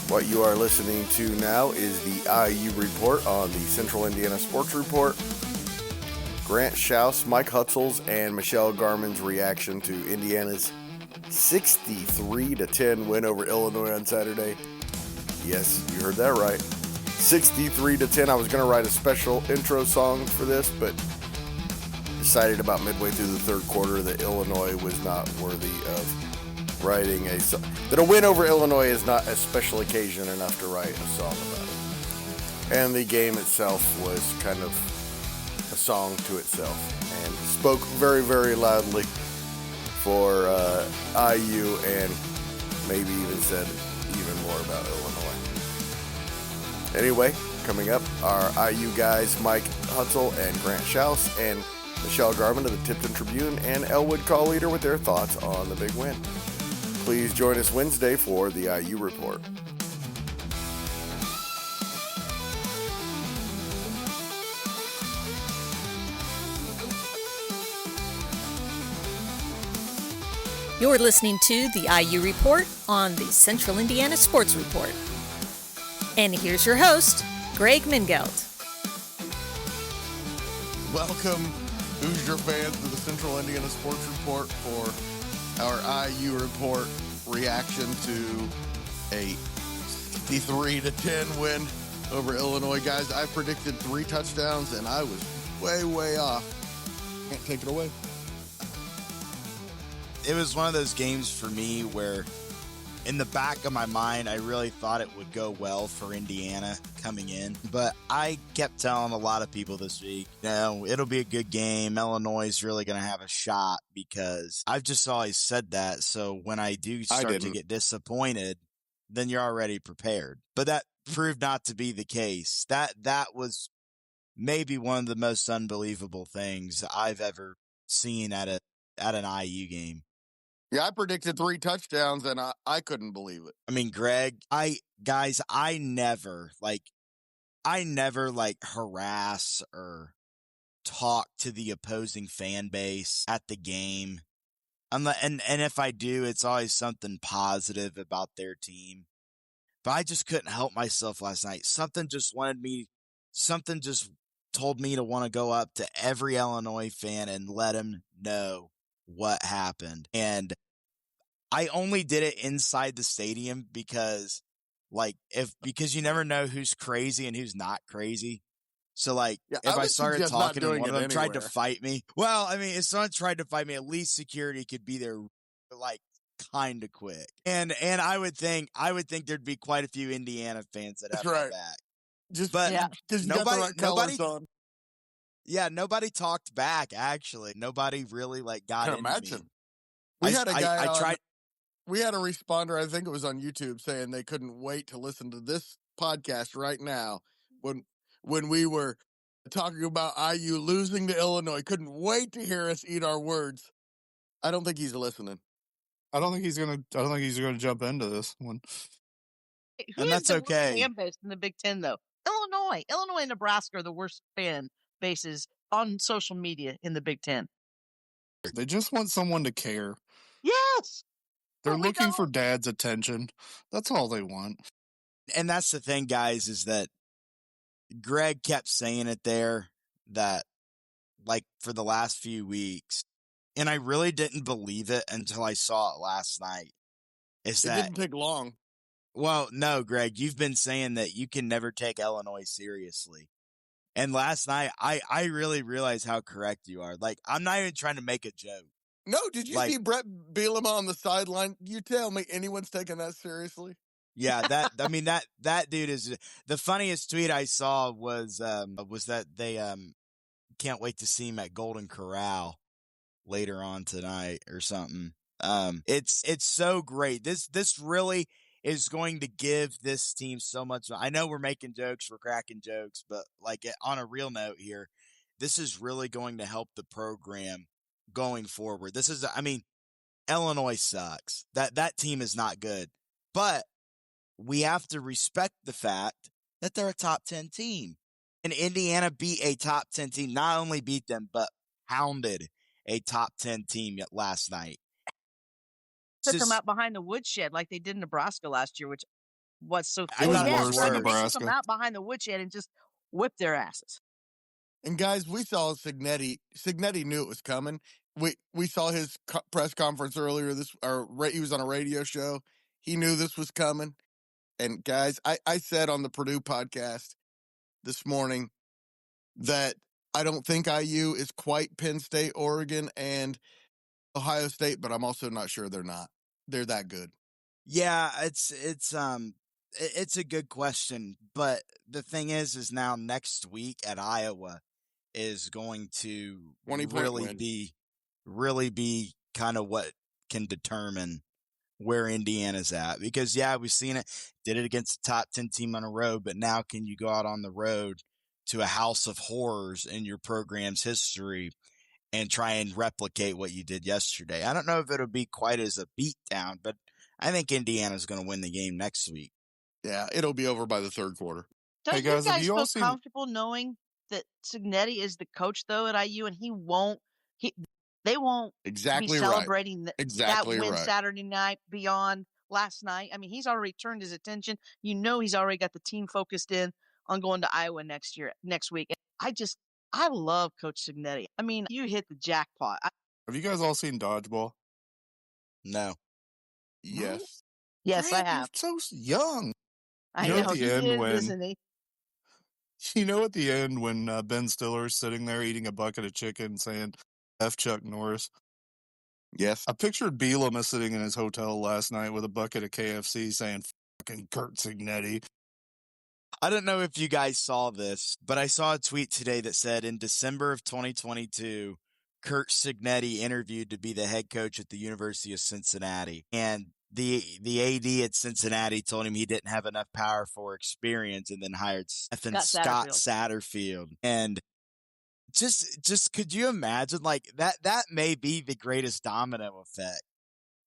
What you are listening to now is the IU Report on the Central Indiana Sports Report. Grant Shouse, Mike Hutsell's, and Michelle Garmon's reaction to Indiana's 63-10 win over Illinois on Saturday. Yes, you heard that right. 63-10. I was going to write a special intro song for this, but decided about midway through the third quarter that Illinois was not worthy of writing a song. That a win over Illinois is not a special occasion enough to write a song about it. And the game itself was kind of a song to itself and spoke very, very loudly for IU and maybe even said even more about Illinois. Anyway, coming up, our IU guys Mike Hutsell and Grant Shouse and Michelle Garmon of the Tipton Tribune and Elwood Call Leader with their thoughts on the big win. Please join us Wednesday for the IU Report. You're listening to the IU Report on the Central Indiana Sports Report. And here's your host, Greg Mingelt. Welcome, Hoosier fans, to the Central Indiana Sports Report for our IU Report reaction to a 63-10 win over Illinois. Guys, I predicted 3 touchdowns, and I was way off. Can't take it away. It was one of those games for me where in the back of my mind, I really thought it would go well for Indiana coming in. But I kept telling a lot of people this week, it'll be a good game. Illinois is really going to have a shot because I've just always said that. So when I do start to get disappointed, then you're already prepared. But that proved not to be the case. That was maybe one of the most unbelievable things I've ever seen at an IU game. Yeah, I predicted 3 touchdowns, and I couldn't believe it. I mean, Greg, I never harass or talk to the opposing fan base at the game. And if I do, it's always something positive about their team. But I just couldn't help myself last night. Something just told me to want to go up to every Illinois fan and let them know what happened. And I only did it inside the stadium because you never know who's crazy and who's not crazy. So if I started talking and one of them tried to fight me, well, I mean, if someone tried to fight me, at least security could be there kind of quick. And I would think there'd be quite a few Indiana fans that have my back. Because nobody on. Yeah, nobody talked back, actually. Nobody really, got into imagine. Me. We had a guy we had a responder, I think it was on YouTube, saying they couldn't wait to listen to this podcast right now when we were talking about IU losing to Illinois. Couldn't wait to hear us eat our words. I don't think he's listening. I don't think he's gonna jump into this one. And that's okay. Fan base in the Big Ten, though. Illinois and Nebraska are the worst fan bases on social media in the Big Ten. They just want someone to care. Yes. They're looking for dad's attention. That's all they want. And that's the thing, guys, is that Greg kept saying it there that for the last few weeks, and I really didn't believe it until I saw it last night. It didn't take long. Well, no, Greg, you've been saying that you can never take Illinois seriously. And last night, I really realized how correct you are. I'm not even trying to make a joke. No, did you see Brett Bielema on the sideline? You tell me anyone's taking that seriously? Yeah, that dude is the funniest tweet I saw was that they can't wait to see him at Golden Corral later on tonight or something. It's so great. This really is going to give this team so much. I know we're making jokes, we're cracking jokes, but on a real note here, this is really going to help the program going forward. Illinois sucks. That team is not good, but we have to respect the fact that they're a top 10 team. And Indiana beat a top 10 team, not only beat them, but hounded a top 10 team last night. Took them out behind the woodshed like they did in Nebraska last year, which what's so It thick was about worse that. than They can Nebraska. come out behind the woodshed and just whip their asses. And guys, we saw Signetti. Signetti knew it was coming. We saw his press conference earlier. He was on a radio show. He knew this was coming. And guys, I said on the Purdue podcast this morning that I don't think IU is quite Penn State, Oregon, and Ohio State, but I'm also not sure they're not. They're that good. Yeah, it's a good question, but the thing is now next week at Iowa is going to 20-point win. really be kind of what can determine where Indiana's at. Because yeah, we've seen it, did it against a top 10 team on a road, but now can you go out on the road to a house of horrors in your program's history and try and replicate what you did yesterday? I don't know if it'll be quite as a beatdown, but I think Indiana's going to win the game next week. Yeah, it'll be over by the third quarter. Don't Hey, you guys, have guys you all feel seen- comfortable knowing that Signetti is the coach though at IU, and they won't Exactly be right. celebrating Exactly that win right. Saturday night beyond last night? I mean, he's already turned his attention. He's already got the team focused in on going to Iowa next week. And I love Coach Signetti. I mean, you hit the jackpot. Have you guys all seen Dodgeball? No. Yes. Yes, I Grant, have. You're so young. I You know, at know the he end is, when- isn't he? You know, at the end when Ben Stiller's sitting there eating a bucket of chicken saying, F Chuck Norris. Yes. I pictured Bielema sitting in his hotel last night with a bucket of KFC saying, fucking Kurt Signetti. I don't know if you guys saw this, but I saw a tweet today that said in December of 2022, Kurt Signetti interviewed to be the head coach at the University of Cincinnati. And the AD at Cincinnati told him he didn't have enough Power 4 experience and then hired Scott Satterfield. And just could you imagine like that may be the greatest domino effect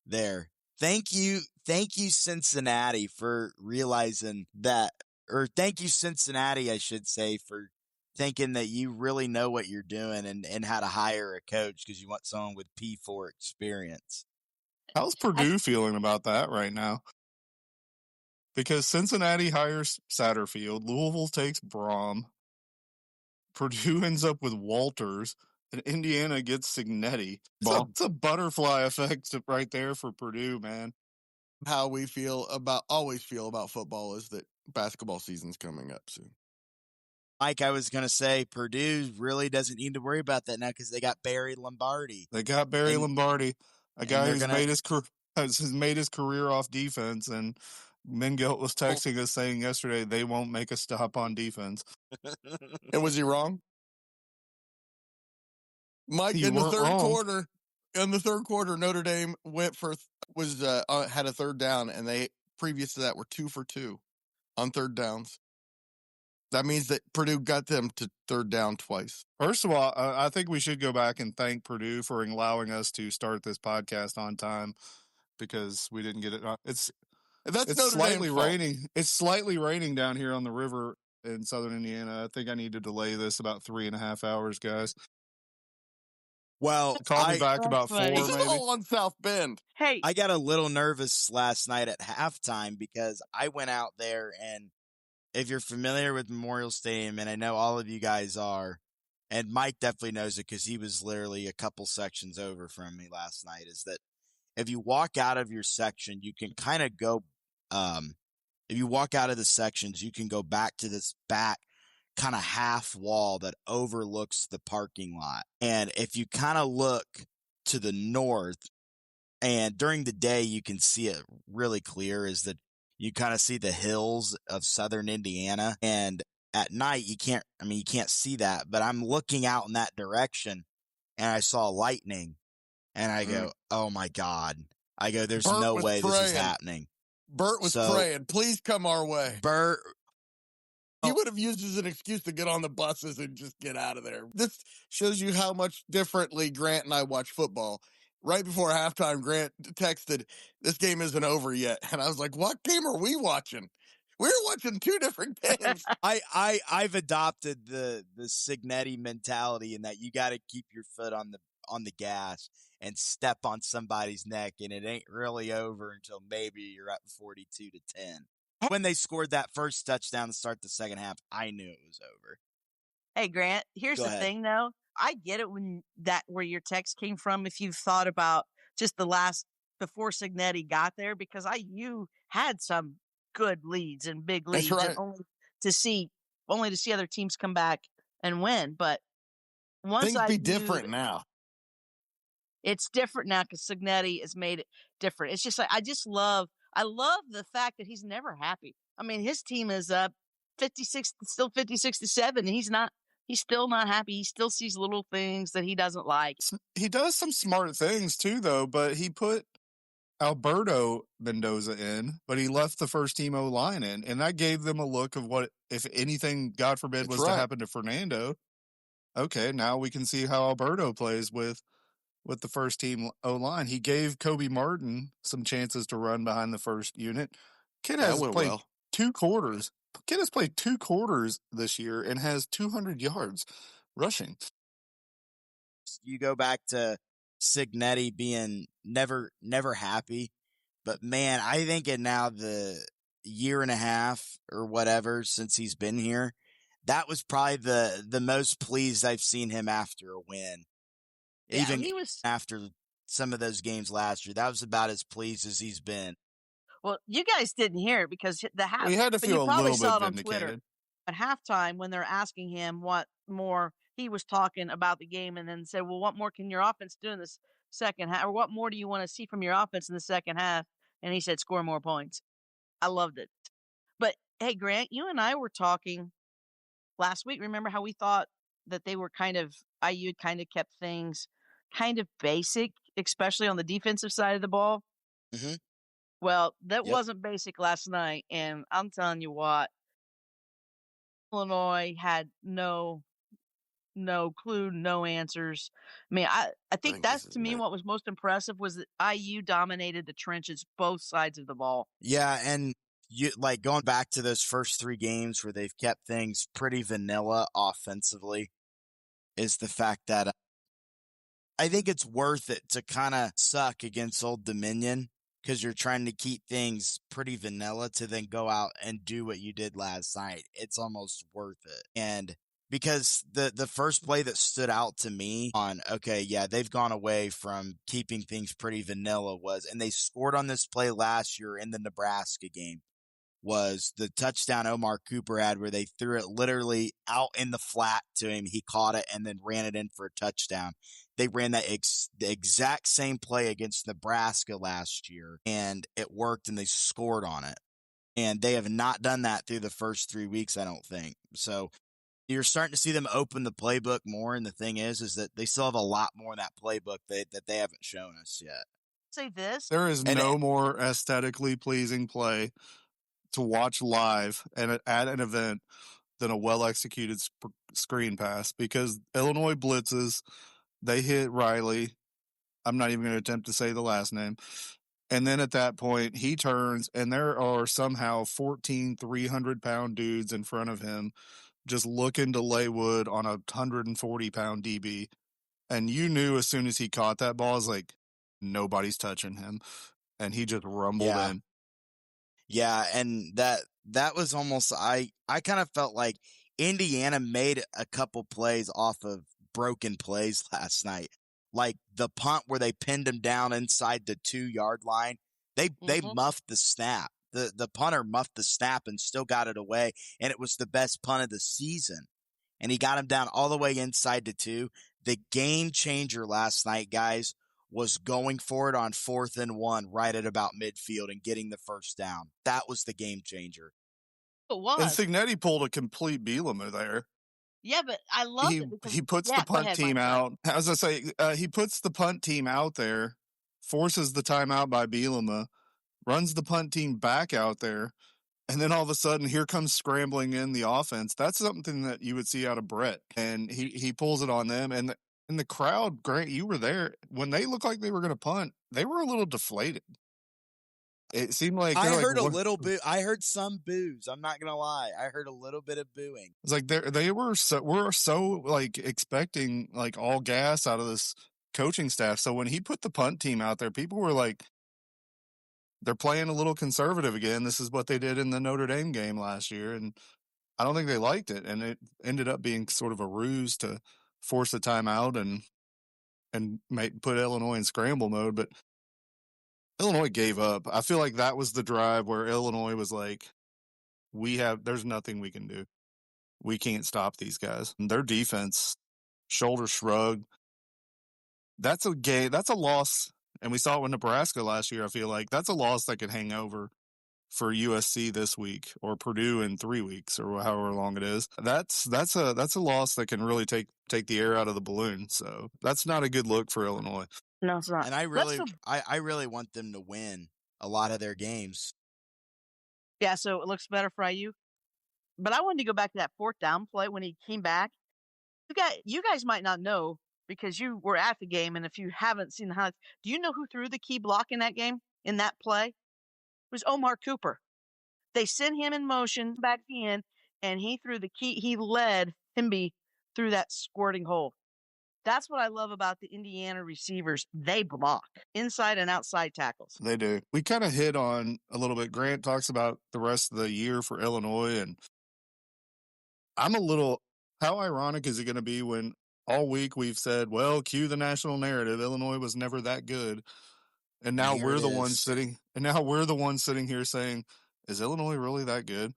there. Thank you, Cincinnati, for realizing that, or thank you, Cincinnati, I should say, for thinking that you really know what you're doing and how to hire a coach because you want someone with P4 experience. How's Purdue feeling about that right now? Because Cincinnati hires Satterfield, Louisville takes Braum, Purdue ends up with Walters, and Indiana gets Signetti. It's a butterfly effect right there for Purdue, man. How we always feel about football is that basketball season's coming up soon. Mike, I was going to say Purdue really doesn't need to worry about that now because they got Barry Lombardi. They got Barry Lombardi, a guy who's has made his career off defense, and Mingelt was texting us saying yesterday they won't make a stop on defense. And was he wrong? Mike, You in the weren't third wrong. quarter, Notre Dame had a third down, and they previous to that were 2 for 2 on third downs. That means that Purdue got them to third down twice. First of all, I think we should go back and thank Purdue for allowing us to start this podcast on time because we didn't get it. It's slightly raining. It's slightly raining down here on the river in southern Indiana. I think I need to delay this about 3.5 hours, guys. Well, Call me back about 4, It's maybe. all on South Bend. Hey, I got a little nervous last night at halftime because I went out there, and if you're familiar with Memorial Stadium, and I know all of you guys are, and Mike definitely knows it because he was literally a couple sections over from me last night, is that if you walk out of your section, you can kind of go, if you walk out of the sections, you can go back to this back kind of half wall that overlooks the parking lot. And if you kind of look to the north, and during the day, you can see it really clear, is that you kind of see the hills of southern Indiana. And at night, you can't see that, but I'm looking out in that direction and I saw lightning and I go, oh my God. I go, there's no way this is happening. Bert was praying, please come our way. Bert. He would have used as an excuse to get on the buses and just get out of there. This shows you how much differently Grant and I watch football. Right before halftime, Grant texted, this game isn't over yet. And I was like, what game are we watching? We're watching two different games. I've adopted the Signetti mentality in that you got to keep your foot on the gas and step on somebody's neck, and it ain't really over until maybe you're up 42-10. When they scored that first touchdown to start the second half, I knew it was over. Hey, Grant, here's Go the ahead. thing, though. I get it where your text came from. If you've thought about just before Signetti got there, because IU had some good leads and big That's leads, right. and only to see other teams come back and win. But once Things be different now. It's different now because Signetti has made it different. It's just like I love the fact that he's never happy. I mean, his team is 56-7, and he's still not happy. He still sees little things that he doesn't like. He does some smart things too, though, but he put Alberto Mendoza in, but he left the first team O-line in, and that gave them a look of what, if anything, God forbid, was to happen to Fernando. Okay, now we can see how Alberto plays with the first team O-line. He gave Kobe Martin some chances to run behind the first unit. Kid has played 2 quarters. Kid has played 2 quarters this year and has 200 yards rushing. You go back to Signetti being never happy, but man, I think in now the year and a half or whatever since he's been here, that was probably the most pleased I've seen him after a win. Yeah, even after some of those games last year, that was about as pleased as he's been. Well, you guys didn't hear it because we had to feel a little bit on Twitter at halftime when they're asking him what more. He was talking about the game and then said, "Well, what more can your offense do in this second half, or what more do you want to see from your offense in the second half?" And he said, "Score more points." I loved it. But hey, Grant, you and I were talking last week. Remember how we thought that they were IU had kind of kept things kind of basic, especially on the defensive side of the ball? Mm-hmm. Well, that wasn't basic last night, and I'm telling you what, Illinois had no clue, no answers. I mean, I think that's, to me, what was most impressive was that IU dominated the trenches, both sides of the ball. Yeah, and you going back to those first 3 games where they've kept things pretty vanilla offensively is the fact that I think it's worth it to kind of suck against Old Dominion because you're trying to keep things pretty vanilla to then go out and do what you did last night. It's almost worth it. And because the first play that stood out to me on, they've gone away from keeping things pretty vanilla and they scored on this play last year in the Nebraska game, was the touchdown Omar Cooper had where they threw it literally out in the flat to him. He caught it and then ran it in for a touchdown. They ran the exact same play against Nebraska last year, and it worked, and they scored on it. And they have not done that through the first 3 weeks, I don't think. So you're starting to see them open the playbook more, and the thing is that they still have a lot more in that playbook that they haven't shown us yet. Say this. There is no more aesthetically pleasing play to watch live and at an event than a well-executed screen pass, because Illinois blitzes, they hit Riley. I'm not even going to attempt to say the last name. And then at that point, he turns, and there are somehow 14 300-pound dudes in front of him just looking to lay wood on a 140-pound DB. And you knew as soon as he caught that ball, I was like, nobody's touching him. And he just rumbled in. Yeah, and that was almost, I kind of felt like Indiana made a couple plays off of broken plays last night. Like the punt where they pinned him down inside the 2-yard line. They muffed the snap. The punter muffed the snap and still got it away, and it was the best punt of the season. And he got him down all the way inside the 2. The game changer last night, guys, was going for it on 4th and 1 right at about midfield and getting the first down. That was the game changer. It was. And Signetti pulled a complete Bielema there. Yeah, but I love it because he puts the punt team out. As I say, he puts the punt team out there, forces the timeout by Bielema, runs the punt team back out there, and then all of a sudden, here comes scrambling in the offense. That's something that you would see out of Brett, and he pulls it on them. And the crowd, Grant, you were there. When they looked like they were going to punt, they were a little deflated. It seemed like I heard a little boo. I heard some boos. I'm not gonna lie. I heard a little bit of booing. It's like we're so like expecting like all gas out of this coaching staff. So when he put the punt team out there, people were like, they're playing a little conservative again. This is what they did in the Notre Dame game last year, and I don't think they liked it, and it ended up being sort of a ruse to force a timeout and put Illinois in scramble mode. But Illinois gave up. I feel like that was the drive where Illinois was like, there's nothing we can do. We can't stop these guys. And their defense, shoulder shrug. That's a loss. And we saw it with Nebraska last year. I feel like that's a loss that could hang over for USC this week or Purdue in 3 weeks or however long it is. That's a loss that can really take the air out of the balloon. So that's not a good look for Illinois. No, it's not. And I really want them to win a lot of their games. Yeah, so it looks better for IU. But I wanted to go back to that fourth down play when he came back. You guys might not know because you were at the game, and if you haven't seen the highlights, do you know who threw the key block in that game, in that play? It was Omar Cooper. They sent him in motion back in, and he threw the key. He led Himby through that squirting hole. That's what I love about the Indiana receivers. They block inside and outside tackles. They do. We kind of hit on a little bit. Grant talks about the rest of the year for Illinois, and how ironic is it going to be when all week we've said, well, cue the national narrative. Illinois was never that good. And now we're the ones sitting here saying, is Illinois really that good?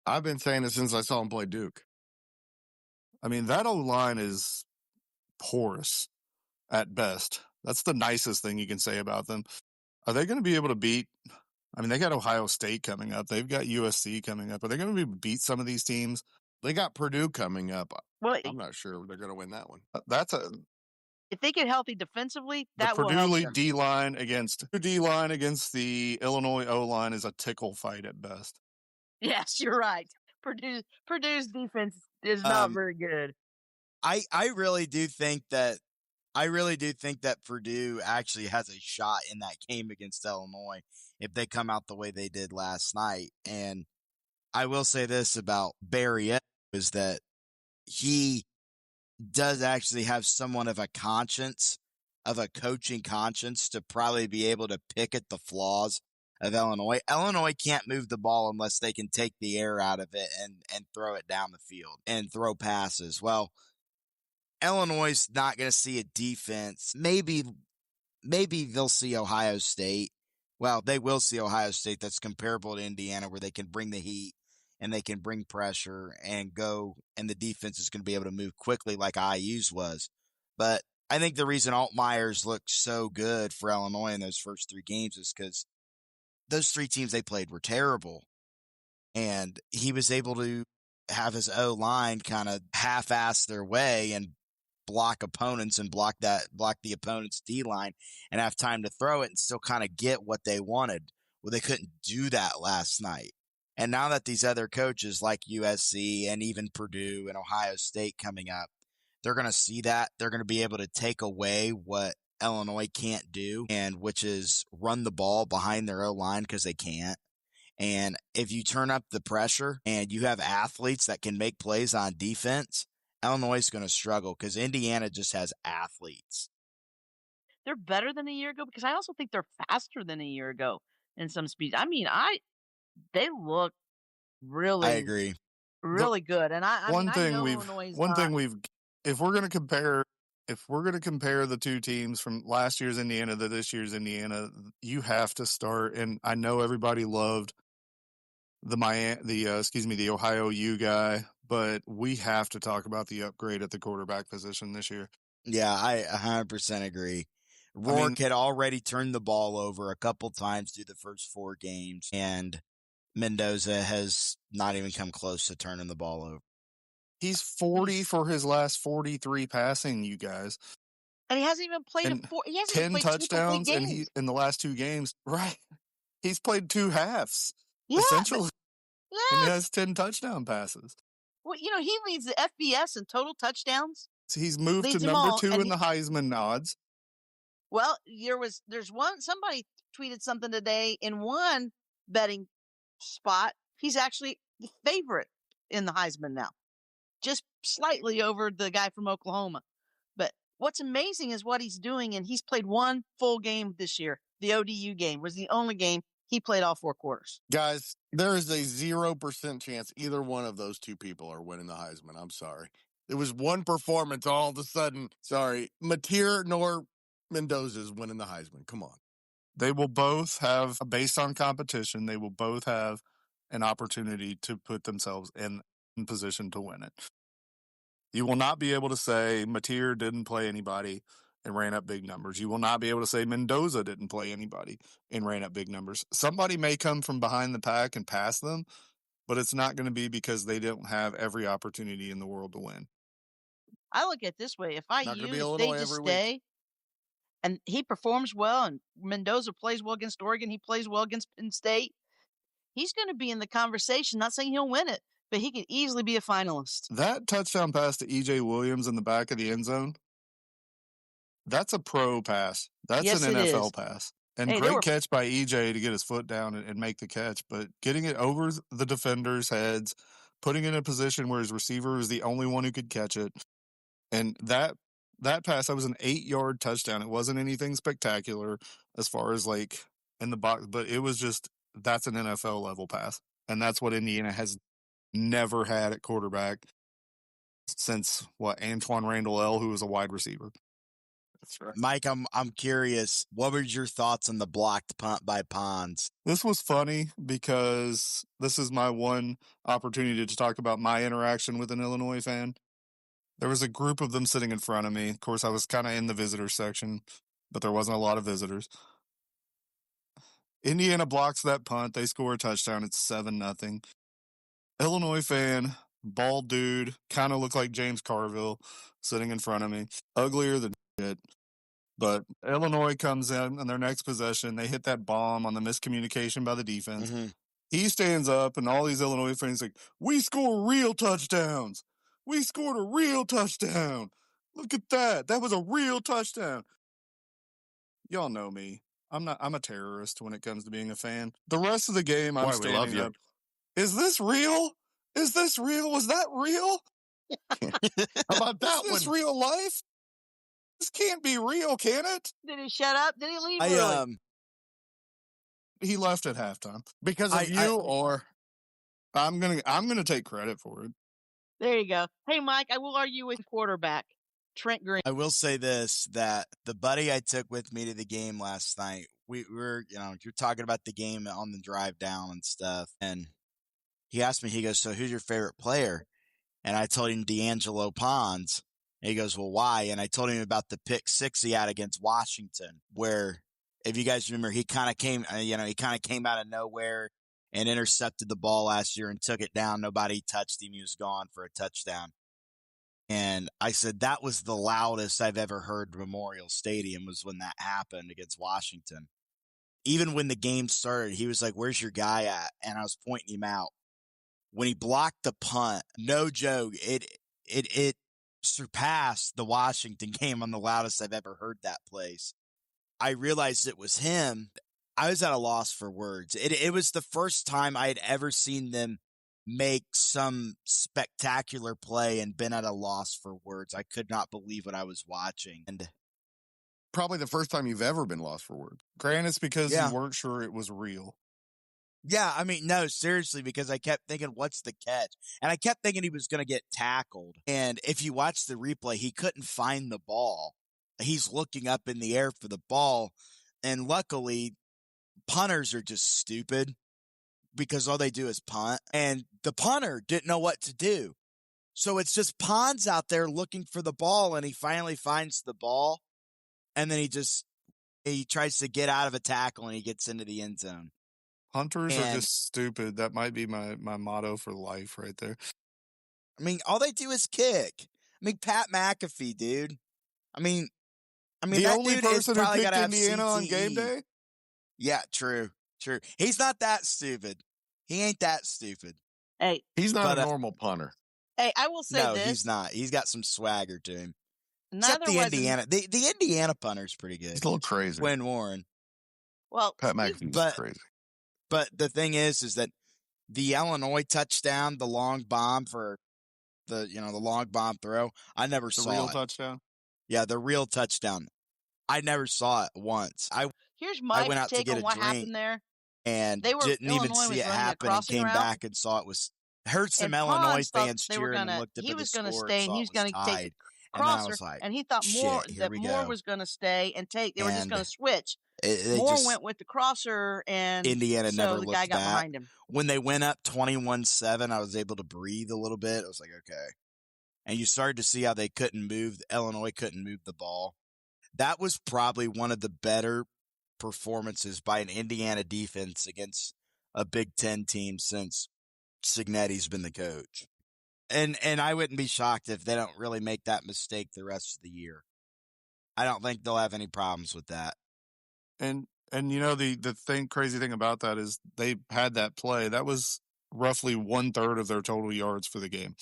I've been saying it since I saw him play Duke. I mean, that O-line is porous at best. That's the nicest thing you can say about them. Are they going to be able to beat? I mean, they got Ohio State coming up. They've got USC coming up. Are they going to be able to beat some of these teams? They got Purdue coming up. Well, I'm not sure they're going to win that one. If they get healthy defensively, that will help help them. them. D-line against the Illinois O-line is a tickle fight at best. Yes, you're right. Purdue's defense is not very good. I really do think that Purdue actually has a shot in that game against Illinois if they come out the way they did last night. And I will say this about Barry is that he does actually have somewhat of a coaching conscience to probably be able to pick at the flaws of Illinois. Illinois can't move the ball unless they can take the air out of it and throw it down the field and throw passes. Well, Illinois is not going to see a defense. Maybe they'll see Ohio State. Well, they will see Ohio State that's comparable to Indiana where they can bring the heat and they can bring pressure and go, and the defense is going to be able to move quickly like IU's was. But I think the reason Altmaier's looked so good for Illinois in those first 3 games is because those 3 teams they played were terrible. And he was able to have his O-line kind of half-ass their way and block opponents and block the opponent's D-line and have time to throw it and still kind of get what they wanted. Well, they couldn't do that last night. And now that these other coaches like USC and even Purdue and Ohio State coming up, they're going to see that. They're going to be able to take away what Illinois can't do, and which is run the ball behind their O-line because they can't. And if you turn up the pressure and you have athletes that can make plays on defense, Illinois is going to struggle because Indiana just has athletes. They're better than a year ago because I also think they're faster than a year ago in some speeds. I mean, they look really, I agree, really good. And if we're going to compare the 2 teams from last year's Indiana to this year's Indiana, you have to start. And I know everybody loved the Ohio U guy, but we have to talk about the upgrade at the quarterback position this year. Yeah, I 100% agree. Rourke had already turned the ball over a couple times through the first 4 games, and Mendoza has not even come close to turning the ball over. He's 40 for his last 43 passing, you guys. And he hasn't even played 10 touchdowns in the last 2 games. Right. He's played 2 halves. Yeah, essentially. And he has 10 touchone passes. Well, he leads the FBS in total touchdowns. So he's moved to number 2 in the Heisman odds. Well, there's somebody tweeted something today in one betting spot. He's actually the favorite in the Heisman now, just slightly over the guy from Oklahoma. But what's amazing is what he's doing, and he's played 1 full game this year. the ODU game was the only game he played all 4 quarters. Guys, there is a 0% chance either one of those two people are winning the Heisman. I'm sorry. It was one performance all of a sudden. Sorry. Mateer nor Mendoza's winning the Heisman. Come on. They will both have, based on competition, they will both have an opportunity to put themselves in position to win it. You will not be able to say Mateer didn't play anybody and ran up big numbers. You will not be able to say Mendoza didn't play anybody and ran up big numbers. Somebody may come from behind the pack and pass them, but it's not going to be because they don't have every opportunity in the world to win. I look at it this way. If they just stay and he performs well and Mendoza plays well against Oregon, he plays well against Penn State, he's going to be in the conversation. Not saying he'll win it, but he could easily be a finalist. That touchdown pass to E.J. Williams in the back of the end zone, that's a pro pass. That's an NFL pass. And great catch by EJ to get his foot down and make the catch. But getting it over the defenders' heads, putting it in a position where his receiver was the only one who could catch it. And that pass, that was an 8-yard touchdown. It wasn't anything spectacular as far as like in the box, but it was just, that's an NFL level pass. And that's what Indiana has never had at quarterback since Antoine Randall L., who was a wide receiver. That's right. Mike, I'm curious. What were your thoughts on the blocked punt by Pons? This was funny because this is my one opportunity to talk about my interaction with an Illinois fan. There was a group of them sitting in front of me. Of course, I was kind of in the visitor section, but there wasn't a lot of visitors. Indiana blocks that punt. They score a touchdown. It's 7-0. Illinois fan, bald dude, kind of looked like James Carville sitting in front of me. Uglier than shit. But Illinois comes in their next possession. They hit that bomb on the miscommunication by the defense. Mm-hmm. He stands up, and all these Illinois fans like, we score real touchdowns. We scored a real touchdown. Look at that. That was a real touchdown. Y'all know me. I'm a terrorist when it comes to being a fan. The rest of the game, I'm standing up. Is this real? Is this real? Was that real? How about that one? Is this real life? This can't be real, can it? Did he shut up? Did he leave early? He left at halftime because of you, or I'm gonna take credit for it. There you go. Hey, Mike, I will argue with quarterback Trent Green. I will say this: that the buddy I took with me to the game last night, we were, you're talking about the game on the drive down and stuff, and he asked me, he goes, "So who's your favorite player?" And I told him D'Angelo Pons. And he goes, "Well, why?" And I told him about the pick 6 he had against Washington, where, if you guys remember, he kind of came out of nowhere and intercepted the ball last year and took it down. Nobody touched him. He was gone for a touchdown. And I said, that was the loudest I've ever heard Memorial Stadium, was when that happened against Washington. Even when the game started, he was like, "Where's your guy at?" And I was pointing him out. When he blocked the punt, no joke, it surpassed the Washington game on the loudest I've ever heard that place. I realized it was him. I was at a loss for words. It was the first time I had ever seen them make some spectacular play and been at a loss for words. I could not believe what I was watching. And probably the first time you've ever been lost for words. Grant, it's because you weren't sure it was real. Yeah, I mean, no, seriously, because I kept thinking, what's the catch? And I kept thinking he was going to get tackled. And if you watch the replay, he couldn't find the ball. He's looking up in the air for the ball. And luckily, punters are just stupid because all they do is punt. And the punter didn't know what to do. So it's just Pons out there looking for the ball, and he finally finds the ball. And then he tries to get out of a tackle, and he gets into the end zone. Hunters are just stupid. That might be my motto for life right there. I mean, all they do is kick. I mean, Pat McAfee, dude. I mean, the that only dude person who picked Indiana on game day? Yeah, true. He's not that stupid. He ain't that stupid. Hey. He's not a normal punter. Hey, I will say this. No, he's not. He's got some swagger to him. Except the Indiana. The Indiana punter's pretty good. He's a little crazy. Quinn Warren. Well, Pat McAfee's crazy. But the thing is that the Illinois touchdown, the long bomb for the long bomb throw, I never saw it. The real touchdown? Yeah, the real touchdown. I never saw it once. Here's I my went out to take get on a what drink happened there. and Illinois didn't even was see it running a happen, and crossing came route. back and saw it was heard some And Illinois Pons thought fans they were cheering and gonna. looked up He at the was gonna score stay, and and saw he it was was gonna take the tied. And then I crosser. was like, And he thought shit, here that we Moore go. was gonna stay and take. They were just gonna And switch. they Moore just went with the crosser, and Indiana so never the guy looked got back. behind him. When they went up 21-7, I was able to breathe a little bit. I was like, okay. And you started to see how they couldn't move. Illinois couldn't move the ball. That was probably one of the better performances by an Indiana defense against a Big Ten team since Cignetti's been the coach. And I wouldn't be shocked if they don't really make that mistake the rest of the year. I don't think they'll have any problems with that. And you know, the crazy thing about that is they had that play. That was roughly 1/3 of their total yards for the game.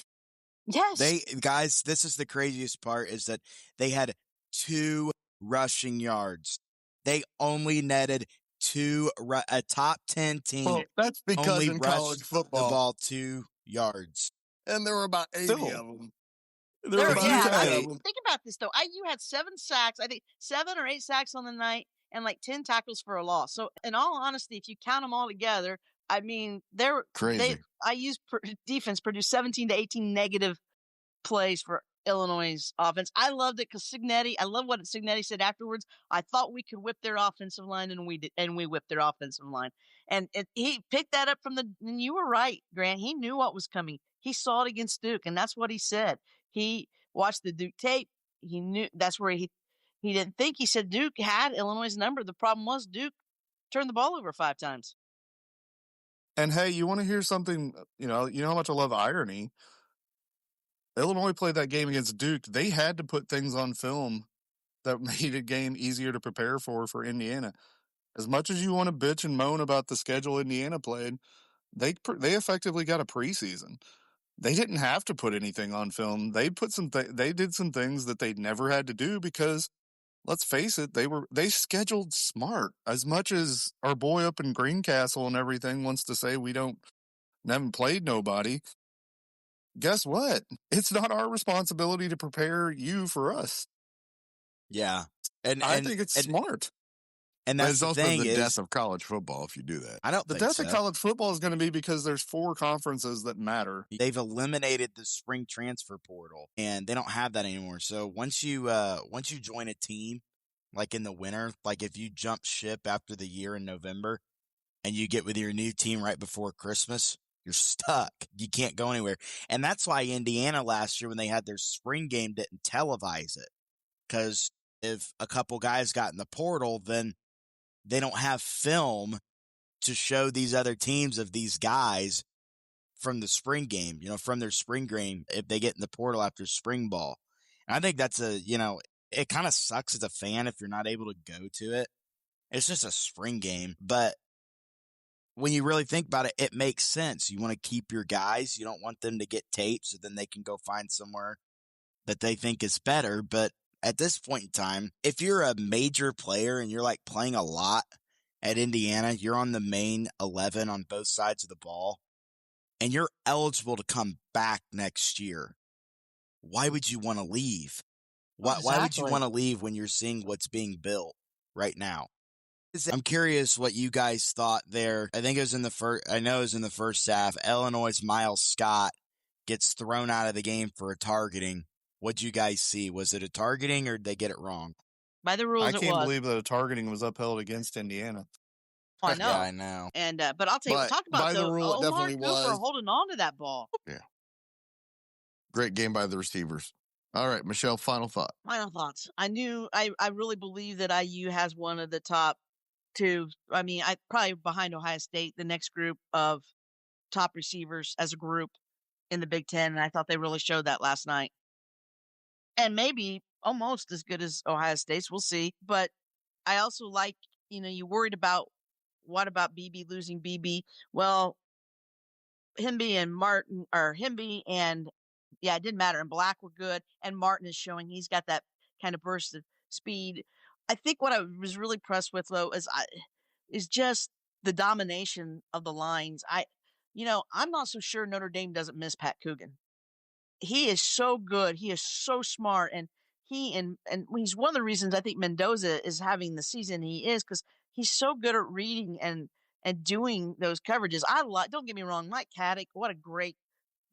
Yes. Guys, this is the craziest part, is that they had 2 rushing yards. They only netted 2, a top 10 team. Well, that's because only in college rushed football, the ball 2 yards. and there were about 80 Still. of them. There, about yeah, 80 I of mean, them. think about this though. IU had 7 sacks. I think 7 or 8 sacks on the night, and like 10 tackles for a loss. So, in all honesty, if you count them all together, I mean, Crazy. IU's defense produced 17 to 18 negative plays for Illinois' offense. I loved it because Cignetti. I love what Cignetti said afterwards. I thought we could whip their offensive line, and we did, and we whipped their offensive line. And he picked that up from and you were right, Grant. He knew what was coming. He saw it against Duke, and that's what he said. He watched the Duke tape. He knew that's where he didn't think. He said Duke had Illinois' number. The problem was Duke turned the ball over 5 times. And hey, you want to hear something? You know how much I love irony. Illinois played that game against Duke. They had to put things on film that made a game easier to prepare for Indiana. As much as you want to bitch and moan about the schedule Indiana played, they effectively got a preseason. They didn't have to put anything on film. They did some things that they never had to do because, let's face it, they scheduled smart. As much as our boy up in Greencastle and everything wants to say we haven't played nobody, guess what? It's not our responsibility to prepare you for us. Yeah. And I think it's smart. And that's it's the also thing the is, death of college football if you do that. I don't The think death so. of college football is going to be because there's 4 conferences that matter. They've eliminated the spring transfer portal, and they don't have that anymore. So once you join a team, like in the winter, like if you jump ship after the year in November, and you get with your new team right before Christmas, you're stuck. You can't go anywhere. And that's why Indiana last year, when they had their spring game, didn't televise it. Because if a couple guys got in the portal, then they don't have film to show these other teams of these guys from the spring game, from their spring game, if they get in the portal after spring ball. And I think that's it kind of sucks as a fan if you're not able to go to it. It's just a spring game. But when you really think about it, it makes sense. You want to keep your guys. You don't want them to get taped so then they can go find somewhere that they think is better. But at this point in time, if you're a major player and you're like playing a lot at Indiana, you're on the main 11 on both sides of the ball, and you're eligible to come back next year, why would you want to leave? Why would you want to leave when you're seeing what's being built right now? I'm curious what you guys thought there. I know it was in the first half. Illinois' Miles Scott gets thrown out of the game for a targeting. What'd you guys see? Was it a targeting or did they get it wrong? By the rules, I can't believe that a targeting was upheld against Indiana. I know. Yeah, I know. And but I'll tell you, talk about by the rule, it Omar definitely Cooper was. holding on to that ball. Yeah. Great game by the receivers. All right, Michelle, final thought. Final thoughts. I really believe that IU has one of the top 2. I mean, I probably behind Ohio State, the next group of top receivers as a group in the Big Ten, and I thought they really showed that last night. And maybe almost as good as Ohio State's. We'll see. But I also like, you worried about what about BB losing BB? Well, Hemby and it didn't matter. And Black were good, and Martin is showing he's got that kind of burst of speed. I think what I was really impressed with, though, is just the domination of the lines. I'm not so sure Notre Dame doesn't miss Pat Coogan. He is so good. He is so smart, and he's one of the reasons I think Mendoza is having the season he is, because he's so good at reading and doing those coverages. Don't get me wrong, Mike Caddick, what a great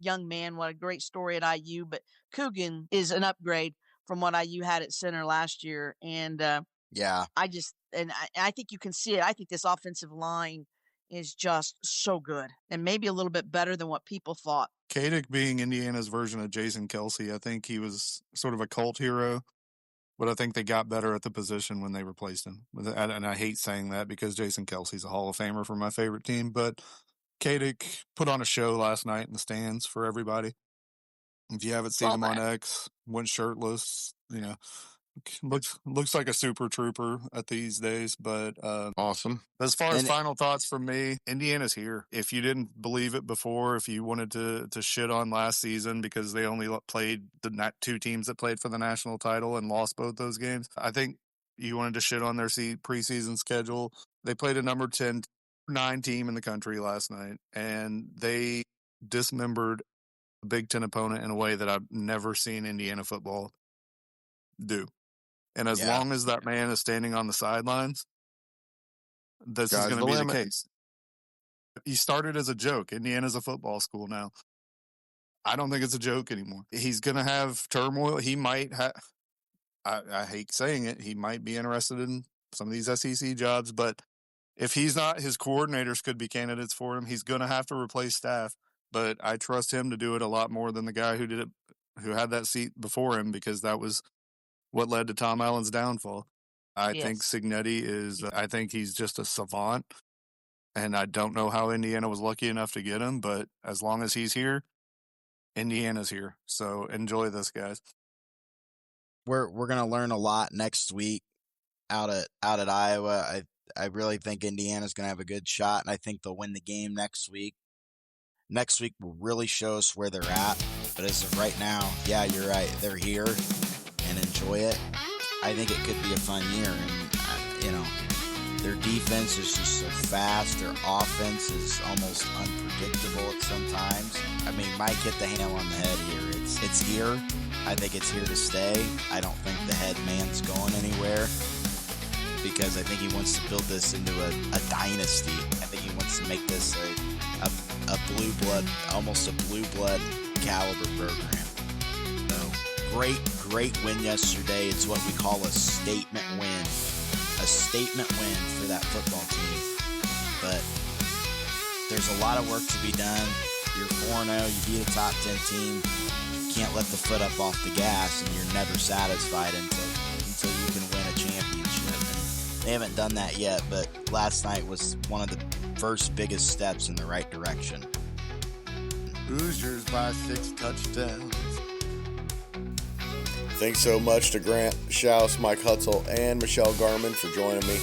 young man, what a great story at IU, but Coogan is an upgrade from what IU had at center last year. And Yeah. I think you can see it. I think this offensive line is just so good and maybe a little bit better than what people thought. Kadick being Indiana's version of Jason Kelsey, I think he was sort of a cult hero, but I think they got better at the position when they replaced him. And I hate saying that because Jason Kelsey's a Hall of Famer for my favorite team, but Kadick put on a show last night in the stands for everybody. If you haven't seen him on X, went shirtless, looks like a super trooper at these days. But awesome. As far as final thoughts from me, Indiana's here. If you didn't believe it before, if you wanted to shit on last season because they only played the two teams that played for the national title and lost both those games, I think you wanted to shit on their preseason schedule. They played a number 9 team in the country last night, and they dismembered a Big Ten opponent in a way that I've never seen Indiana football do. And as long as that man is standing on the sidelines, this is going to be the case. He started as a joke. Indiana's a football school now. I don't think it's a joke anymore. He's going to have turmoil. He might have, I hate saying it, he might be interested in some of these SEC jobs, but if he's not, his coordinators could be candidates for him. He's going to have to replace staff, but I trust him to do it a lot more than the guy who did it, who had that seat before him, because that was what led to Tom Allen's downfall. I think Cignetti I think he's just a savant, and I don't know how Indiana was lucky enough to get him, but as long as he's here, Indiana's here. So enjoy this, guys. We're going to learn a lot next week out at Iowa. I really think Indiana's going to have a good shot, and I think they'll win the game next week. Next week will really show us where they're at, but as of right now, yeah, you're right. They're here, and enjoy it. I think it could be a fun year, and, their defense is just so fast. Their offense is almost unpredictable at some times. I mean, Mike hit the nail on the head here. It's here. I think it's here to stay. I don't think the head man's going anywhere, because I think he wants to build this into a dynasty. I think he wants to make this a blue blood, almost a blue blood caliber program. So great win yesterday. It's what we call a statement win. A statement win for that football team. But there's a lot of work to be done. You're 4-0, you beat a top 10 team. You can't let the foot up off the gas, and you're never satisfied until you can win a championship. And they haven't done that yet, but last night was one of the first biggest steps in the right direction. Hoosiers by 6 touchdowns. Thanks so much to Grant, Shouse, Mike Hutsell, and Michelle Garmon for joining me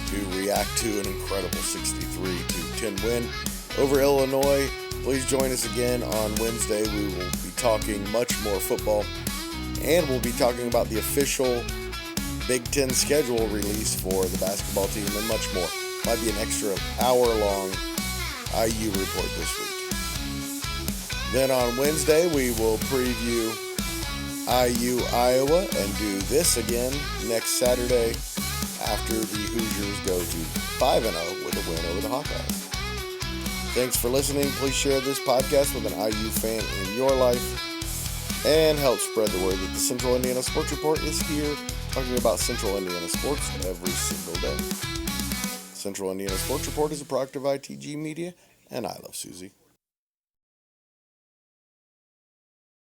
to react to an incredible 63-10 win over Illinois. Please join us again on Wednesday. We will be talking much more football, and we'll be talking about the official Big Ten schedule release for the basketball team and much more. Might be an extra hour-long IU report this week. Then on Wednesday, we will preview IU Iowa and do this again next Saturday after the Hoosiers go to 5-0 with a win over the Hawkeyes. Thanks for listening. Please share this podcast with an IU fan in your life and help spread the word that the Central Indiana Sports Report is here talking about Central Indiana sports every single day. Central Indiana Sports Report is a product of ITG Media, and I love Susie.